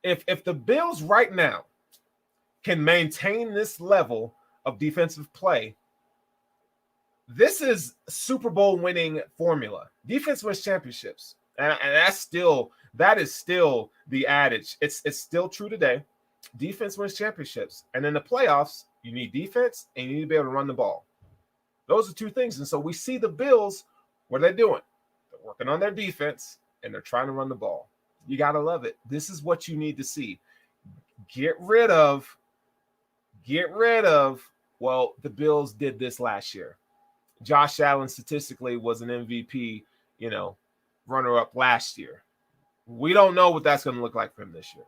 if the Bills right now can maintain this level of defensive play, this is Super Bowl winning formula. Defense wins championships, and that is still the adage. It's still true today. Defense wins championships, and in the playoffs, you need defense and you need to be able to run the ball. Those are two things. And so we see the Bills, what are they doing? They're working on their defense and they're trying to run the ball. You got to love it. This is what you need to see. Get rid of, well, the Bills did this last year. Josh Allen statistically was an MVP, runner-up last year. We don't know what that's going to look like for him this year.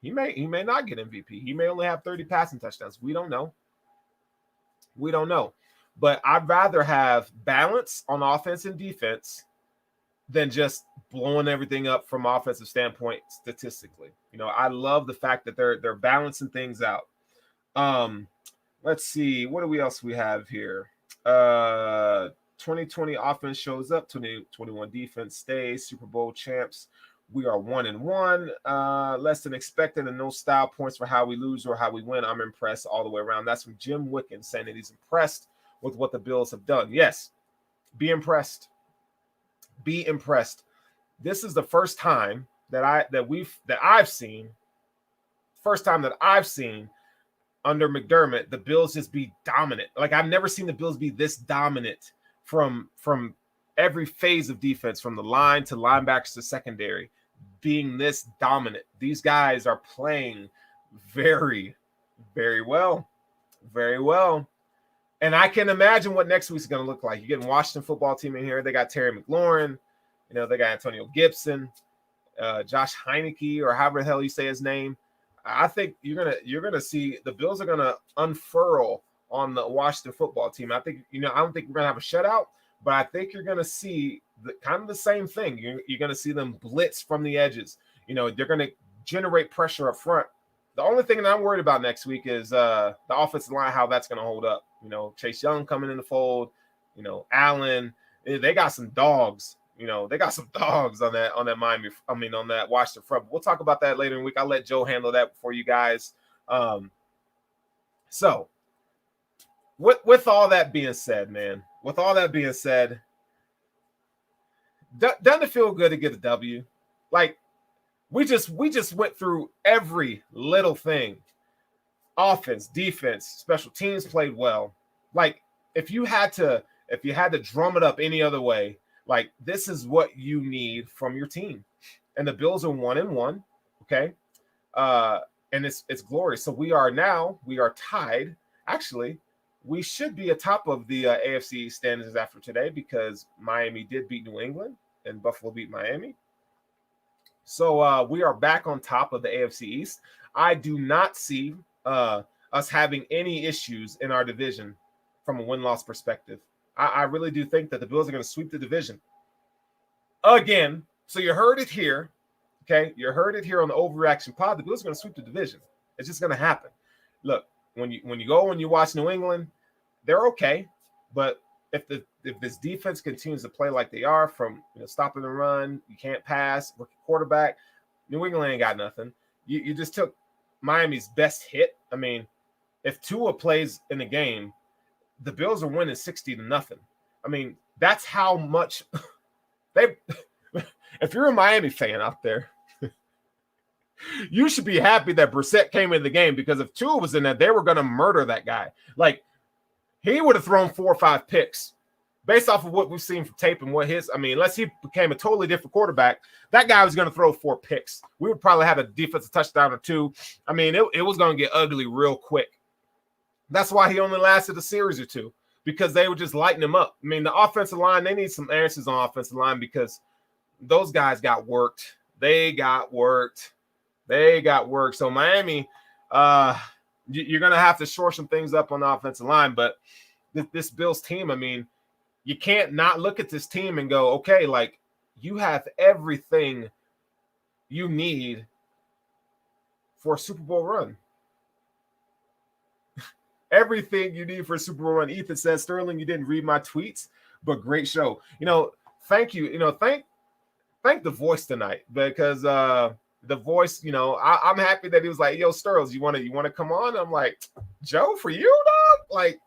He may not get MVP. He may only have 30 passing touchdowns. We don't know. But I'd rather have balance on offense and defense than just blowing everything up from offensive standpoint statistically. I love the fact that they're balancing things out. Let's see. What else we have here? 2020 offense shows up. 2021 defense stays. Super Bowl champs. We are 1-1, less than expected, and no style points for how we lose or how we win. I'm impressed all the way around. That's from Jim Wickens saying that he's impressed with what the Bills have done. Yes, be impressed. Be impressed. This is the first time that I've seen under McDermott the Bills just be dominant. Like, I've never seen the Bills be this dominant from every phase of defense, from the line to linebackers to secondary, being this dominant. These guys are playing very, very well. Very well. And I can imagine what next week's going to look like. You're getting Washington football team in here. They got Terry McLaurin. They got Antonio Gibson, Josh Heineke, or however the hell you say his name. I think you're gonna see the Bills are gonna unfurl on the Washington football team. I think I don't think we're gonna have a shutout, but I think you're going to see kind of the same thing. You're going to see them blitz from the edges. They're going to generate pressure up front. The only thing that I'm worried about next week is the offensive line, how that's going to hold up. Chase Young coming in the fold. Allen. They got some dogs. They got some dogs on that Miami. On that Washington front. We'll talk about that later in the week. I'll let Joe handle that for you guys. So, with all that being said, man. With all that being said, doesn't it feel good to get a W? Like, we just went through every little thing. Offense, defense, special teams played well. Like, if you had to drum it up any other way, like, this is what you need from your team. And the Bills are 1-1, okay? And it's glorious. So we are tied. Actually, we should be atop of the AFC standings after today because Miami did beat New England and Buffalo beat Miami. So we are back on top of the AFC East. I do not see us having any issues in our division from a win-loss perspective. I really do think that the Bills are going to sweep the division again. So you heard it here, okay? You heard it here on the Overreaction Pod. The Bills are going to sweep the division. It's just going to happen. Look, when you go and you watch New England, they're okay, but if this defense continues to play like they are, from stopping the run, you can't pass, rookie quarterback, New England ain't got nothing. You just took Miami's best hit. I mean, if Tua plays in the game, the Bills are winning 60-0. I mean, that's how much they. If you're a Miami fan out there, you should be happy that Brissett came in the game, because if Tua was in there, they were going to murder that guy. Like, he would have thrown 4 or 5 picks based off of what we've seen from tape and what unless he became a totally different quarterback, that guy was going to throw 4 picks. We would probably have a defensive touchdown or 2. I mean, it was going to get ugly real quick. That's why he only lasted a series or 2, because they would just lighten him up. I mean, the offensive line, they need some answers on offensive line, because those guys got worked. They got worked. So Miami, you're going to have to shore some things up on the offensive line. But this Bills team, I mean, you can't not look at this team and go, okay, like, you have everything you need for a Super Bowl run. Everything you need for a Super Bowl run. Ethan says, Sterling, you didn't read my tweets, but great show. Thank you. Thank the voice tonight, because the voice, I'm happy that he was like, yo, Sterls, you want to come on? I'm like, Joe, for you, dog? Like,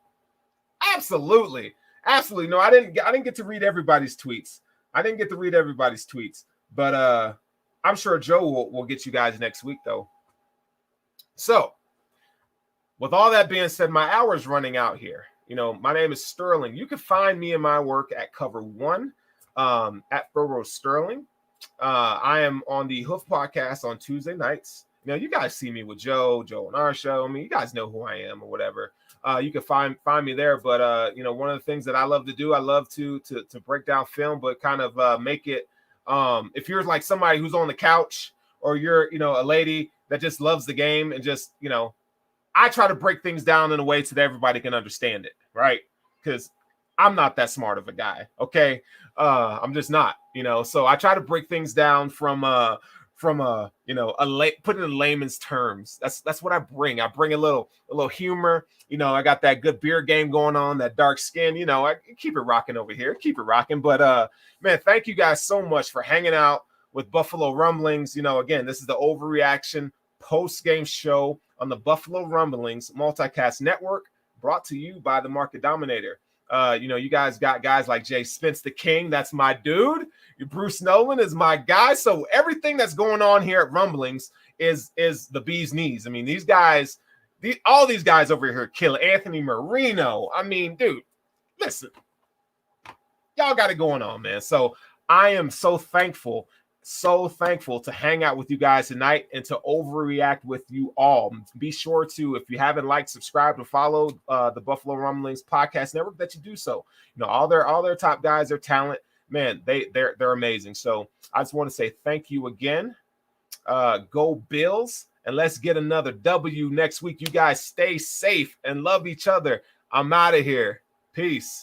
absolutely. No, I didn't get to read everybody's tweets. But I'm sure Joe will get you guys next week, though. So, with all that being said, my hour's running out here. My name is Sterling. You can find me and my work at Cover One, at Furrowh Sterling. I am on the Hoof Podcast on Tuesday nights. You guys see me with Joe and our show. I mean, you guys know who I am or whatever. You can find me there. But one of the things that I love to do, I love to break down film, but kind of make it. If you're like somebody who's on the couch, or you're a lady that just loves the game and just I try to break things down in a way so that everybody can understand it, right? Because I'm not that smart of a guy, okay? I'm just not, So I try to break things down from put it in layman's terms. That's what I bring. I bring a little humor. I got that good beer game going on, that dark skin. I keep it rocking over here. Keep it rocking. But man, thank you guys so much for hanging out with Buffalo Rumblings. Again, this is the Overreaction post-game show on the Buffalo Rumblings Multicast Network, brought to you by the Market Dominator. You guys got guys like Jay Spence the King. That's my dude. Bruce Nolan is my guy. So everything that's going on here at Rumblings is the bee's knees. I mean, these guys, all these guys over here kill Anthony Marino. I mean, dude, listen, y'all got it going on, man. So I am so thankful to hang out with you guys tonight and to overreact with you all. Be sure to, if you haven't liked, subscribe, and follow the Buffalo Rumblings Podcast Network, that you do so. All their top guys, their talent, man, they're amazing. So I just want to say thank you again. Go Bills, and let's get another W next week. You guys stay safe and love each other. I'm out of here. Peace.